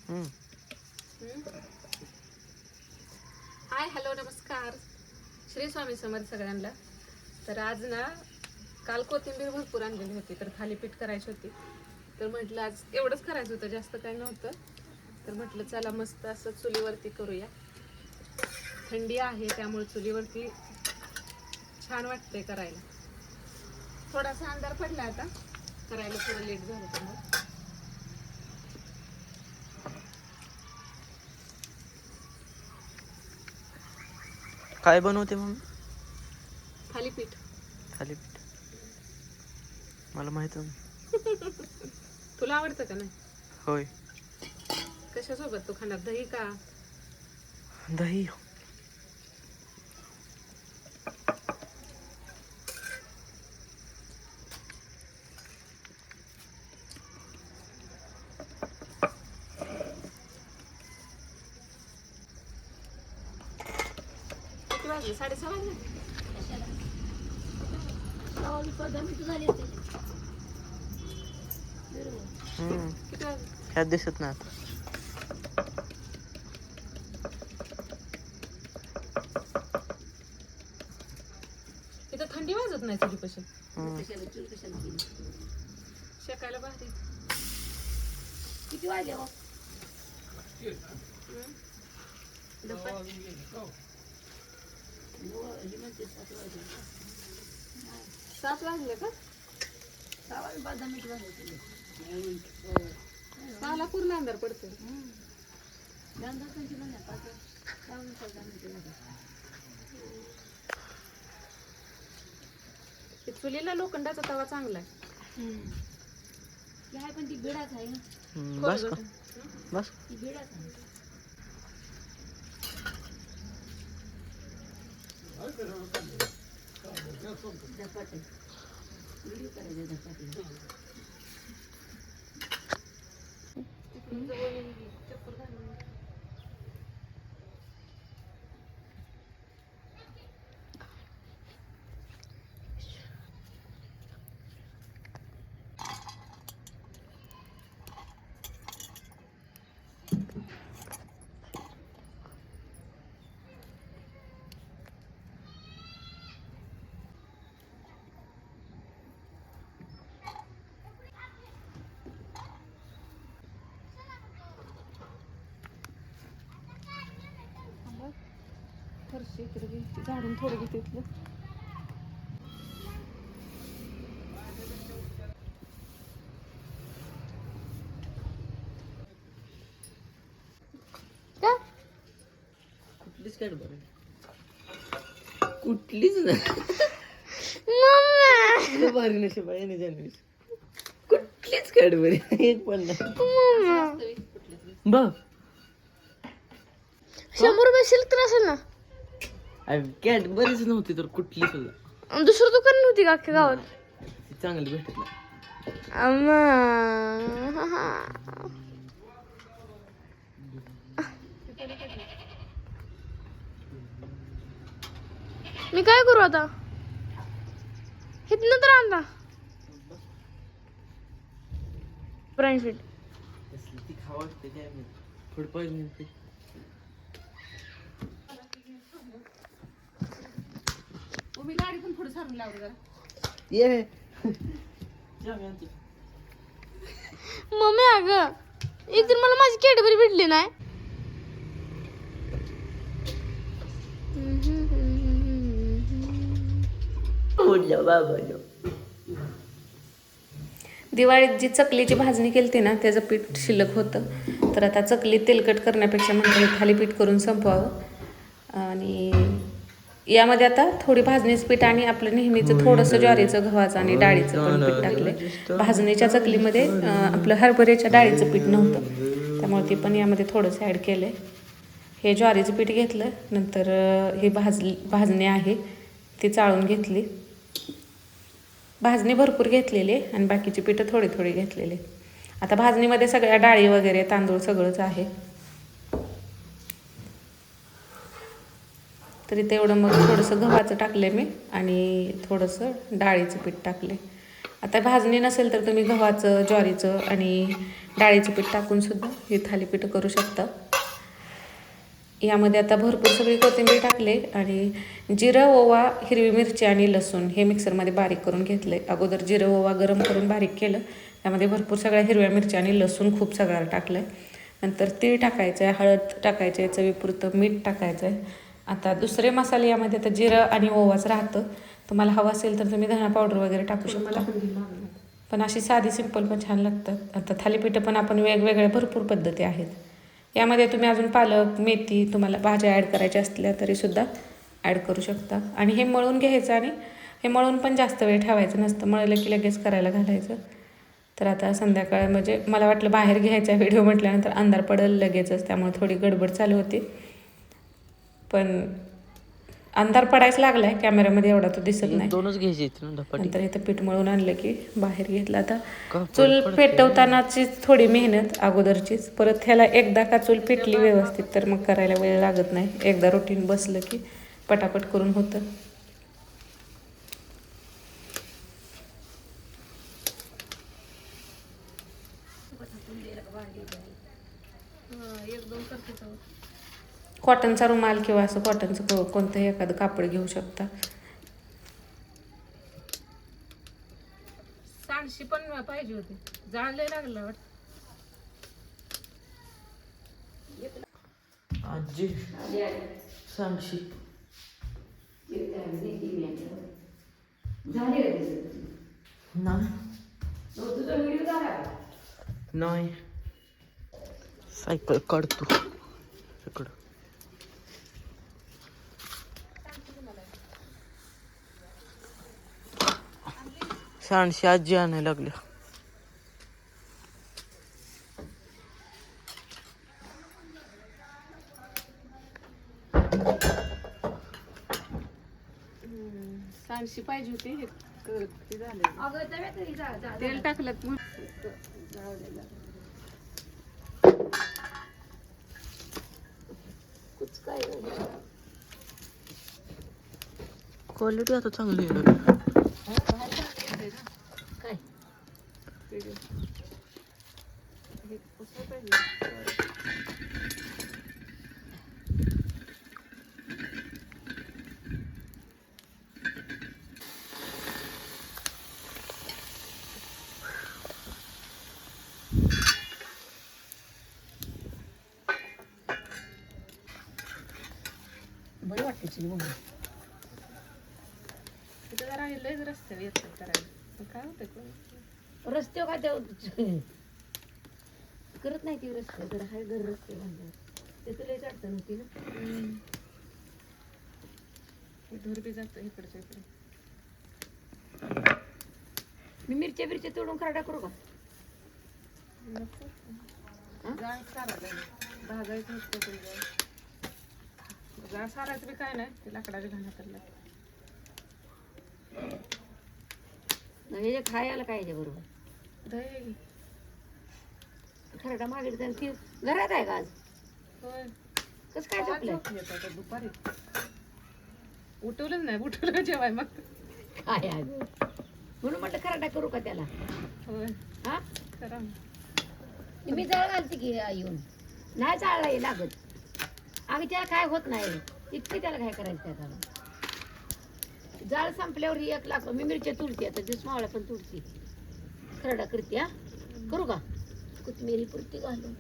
Hi hello नमस्कार, श्री स्वामी समर्थ सगळ्यांना. तर आज ना काल कोथिंबीर भरपूर आणलेली होती, तर थालीपीठ करायची होती. तर म्हटलं आज एवढंच करायचं होतं, जास्त काही नव्हतं. तर म्हटलं चला मस्त असं चुलीवरती करूया. थंडी आहे त्यामुळे चुलीवरती छान वाटतंय करायला. थोडासा अंधार पडला आता, करायला थोडं लेट झालं त्यामुळे. काय बनवते मम्मी? थालीपीठ. थालीपीठ मला माहित नाही. तुला आवडतं का नाही? होय. कशासोबत तू खाणार, दही का? दही. किती वाजले? 6:30 वाजले. किती वाजले? ह्यात दिसत नाही आता. इथं थंडी वाजत नाही चुलीपाशी. शेकायला भारी. किती वाजले हो? सात वाजले का? 5-10 मिनिट वाजले. 6ला पूर्ण अंधार पडते. चुलीला लोखंडाचा तवा चांगला आहे. पण ती बिडाच आहे ना. बस का? बस. ती बिडाच आहे. धपाटे व्हिडिओ करायचे धपाटे. फरशी इकडे घे, झाडून थोडं घेते इथलं. का? कुठलीच काय बरं? कुठलीच नाही. भारी नशीब आहे नाही. कुठलीच कॅडबरी एक पण नाही. बघ 100 रुपये शिल्क तर असेल ना. कॅडबरीच नव्हती तर कुठली सुद्धा. दुसरं दुकान नव्हती का अख्ख्या गावात? ती चांगली भेटत नाही. मी काय करू आता? इथनं तर आणला ब्रँडफिट. ती खावा वाटते काय थोडी पाहिजे. मी गाडी पण थोडी सारून लावली जरा. ये मम्मी अगं एक दिन मला माझी कॅडबरी भेटली नाही. दिवाळीत जी चकलीची भाजणी केली ना त्याचं पीठ शिल्लक होतं. तर आता चकली तेलकट करण्यापेक्षा म्हटलं थालीपीठ करून संपवावं. आणि यामध्ये आता थोडी भाजणीचं पीठ आणि आपलं नेहमीचं थोडंसं ज्वारीचं, गव्हाचं आणि डाळीचं पण पीठ टाकले. भाजणीच्या चकलीमध्ये आपलं हरभऱ्याच्या डाळीचं पीठ नव्हतं, त्यामुळे ते पण यामध्ये थोडंसं ॲड केलं आहे. हे ज्वारीचं पीठ घेतलं, नंतर हे भाजणी आहे ती चाळून घेतली. भाजणी भरपूर घेतलेली आणि बाकीची पिठं थोडी थोडी घेतलेली. आता भाजणीमध्ये सगळ्या डाळी वगैरे तांदूळ सगळंच आहे. तरी तेवढं मग थोडंसं गव्हाचं टाकलं मी आणि थोडंसं डाळीचं पीठ टाकले. आता भाजणी नसेल तर तुम्ही गव्हाचं, ज्वारीचं आणि डाळीचं पीठ टाकून सुद्धा हे थालीपीठ करू शकता. यामध्ये आता भरपूर सगळी कोथिंबीर टाकले आणि जिरं, ओवा, हिरवी मिरची आणि लसूण हे मिक्सरमध्ये बारीक करून घेतलं आहे. अगोदर जिरं, ओवा गरम करून बारीक केलं. त्यामध्ये भरपूर सगळ्या हिरव्या मिरच्या आणि लसूण खूप सगळं टाकलं आहे. नंतर तीळ टाकायचं आहे, हळद टाकायचं आहे, चवीपुरतं मीठ टाकायचं आहे. आता दुसरे मसाले यामध्ये आता जिरं आणि ओवाच राहतं. तुम्हाला हवं असेल तर तुम्ही धना पावडर वगैरे टाकू शकता. पण अशी साधी सिंपल पण छान लागतात. आता थालीपीठं पण आपण वेगवेगळ्या भरपूर पद्धती आहेत. यामध्ये तुम्ही अजून पालक, मेथी, तुम्हाला भाज्या ॲड करायच्या असल्या तरीसुद्धा ॲड करू शकता. आणि हे मळून घ्यायचं आणि हे मळून पण जास्त वेळ ठेवायचं नसतं. मळलं की लगेच करायला घालायचं. तर आता संध्याकाळ म्हणजे मला वाटलं बाहेर घ्यायचा व्हिडिओ म्हटल्यानंतर अंधार पडेल लगेचच, त्यामुळे थोडी गडबड चालू होती. पण अंधार पडायच लागला आहे, कॅमेऱ्यामध्ये एवढा तो दिसत नाही. दोनच घ्यायचे आहेत ना धपाटे. नंतर इथं पीठ मळून आणलं की बाहेर घेतलं. आता का चूल पडते? पेटवतानाचीच थोडी मेहनत अगोदरचीच. परत ह्याला एकदा का चूल पेटली व्यवस्थित तर मग करायला वेळ लागत नाही. एकदा रुटीन बसलं की पटापट करून होतं. कॉटनचा रुमाल किंवा असं कॉटनचं कोणतंही एखादं कापड घेऊ शकता. सांडशी पण पाहिजे होती, जाळले लागलं वाटतं. आजी सांगशी नाही सायकल काढतो इकडं. सांडशी आजी आणायला लागल्या. सांडशी पाहिजे होती, हे तेल टाकलं. क्वालिटी आता चांगली आहे. काय बरं वाटतं चिली मम्मी. तिथं जरा लयच रस्ते येतात करायला, काय होतं रस्ते काय करत नाही ती रस्ते. जर हाय घर रस्ते बांधल्यावर ते तुला अडचण होती ना. धूर बी जातं इकडच्या इकडे. मी मिरच्या तोडून खराडा करू का? जाळ सारायला भाजायचं नसतं ते जाळ सारायचं बी काय नाही, ते लाकडाच्या घाण्यातलं. हे खायला काय आहे बरोबर दही खराडा मागितलं ती घरात आहे का आज? होय. कसं काय झोपलंय? आता दुपारी उठवलंच नाही, उठवलं जेवाय मग काय आहे म्हणून म्हटलं खराडा करू का त्याला? होय हा करा. मी जाळ घालते की येऊन नाही जाळला लागत. आम्ही त्याला काय होत नाही इतकी त्याला काय करायचं त्याला. जाळ संपल्यावर एक लाख मी मिरच्या तुडते. आता ते मावळ्या पण तुडते खरडा करते. हा करू का? कोथिंबीर पुरती घालून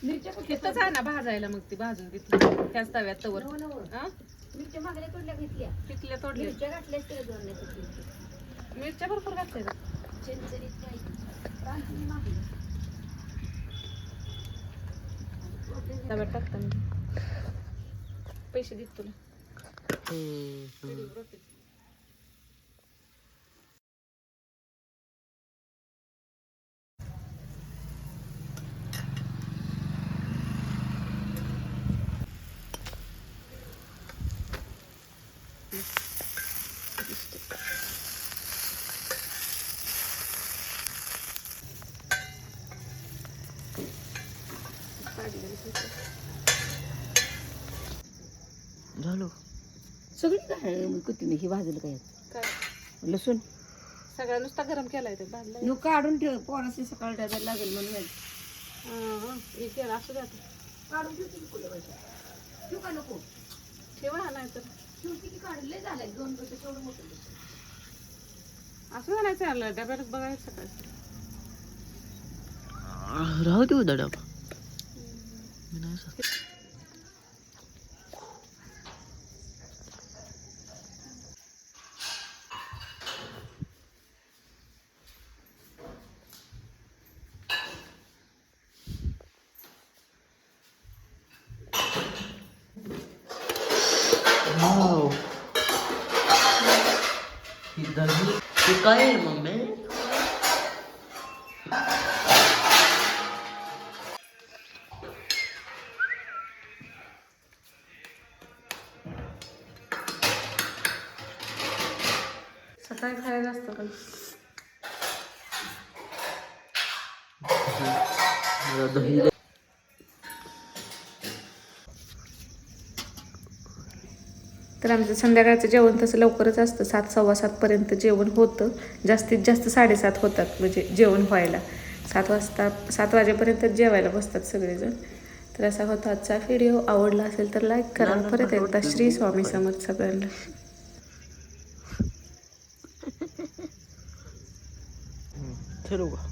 मिरच्या तिथंच आहे ना भाजायला, मग ती भाजून घेतली त्याच तव्यात तवर. मिरच्या मागल्या तोडल्या घेतल्या तिथल्या तोडल्या मिरच्या घातल्याच तरी दोन नाही मिरच्या भरपूर घातल्या तव्यात टाकताना. पैसे देत तुला. झालो सगळी काय कोथिंबीर ही भाजलं काय काय लसूण सगळा नुसता गरम केलाय ते भाजला नु काढून ठेव पोराशी सकाळ डब्याला लागेल म्हणून हे केलं असं जात काढून ठेव की फुलं बघा. ठेवू का नको ठेवा नाही तर ठेवते की काढले झाले 2 रुपये तेवढं मोठं लसूण. असं म्हणायचं आलं डब्यात बघायचं सकाळी राहू दे उद्या डबा वाव ही दही हे काय आहे मम्मी सकाळी खायला असतं पण दही तर आमचं संध्याकाळचं जेवण तसं लवकरच असतं 7 सव्वा 7 पर्यंत जेवण होतं जास्तीत जास्त 7:30 होतात म्हणजे जेवण व्हायला 7 वाजेपर्यंत जेवायला बसतात सगळेजण तर असा होता आजचा व्हिडिओ आवडला असेल तर लाईक करा परत एकदा श्री स्वामी समर्थ सगळ्यांना ठरवू का